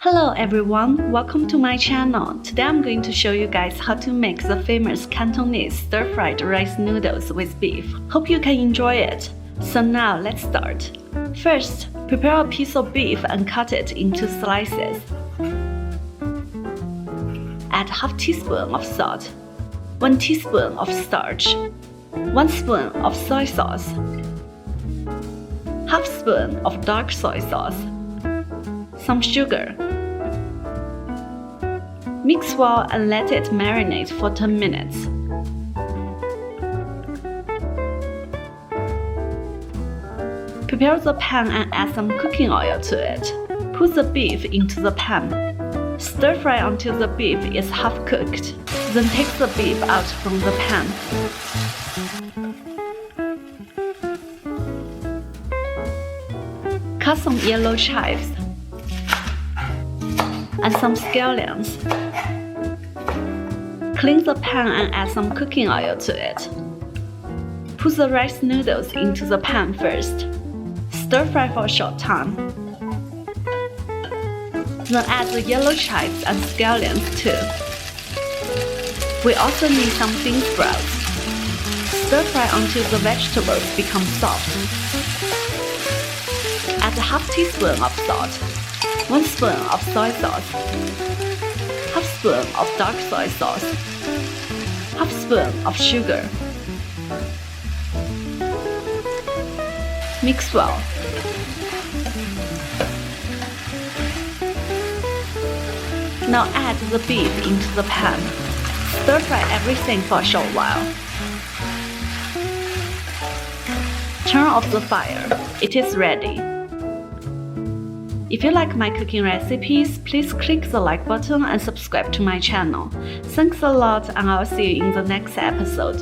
Hello everyone, welcome to my channel. Today I'm going to show you guys how to make the famous Cantonese stir-fried rice noodles with beef. Hope you can enjoy it. So now let's start. First, prepare a piece of beef and cut it into slices. Add half teaspoon of salt, 1 teaspoon of starch, 1 spoon of soy sauce, half spoon of dark soy sauce, some sugar. Mix well and let it marinate for 10 minutes. Prepare the pan and add some cooking oil to it. Put the beef into the pan. Stir fry until the beef is half cooked. Then take the beef out from the pan. Cut some yellow chives and some scallions. Clean the pan and add some cooking oil to it. Put the rice noodles into the pan first. Stir fry for a short time. Then add the yellow chives and scallions too. We also need some bean sprouts. Stir fry until the vegetables become soft. Add a half teaspoon of salt, 1 spoon of soy sauce, half spoon of dark soy sauce, half spoon of sugar. Mix well. Now add the beef into the pan. Stir fry everything for a short while. Turn off the fire. It is ready. If you like my cooking recipes, please click the like button and subscribe to my channel. Thanks a lot, and I'll see you in the next episode.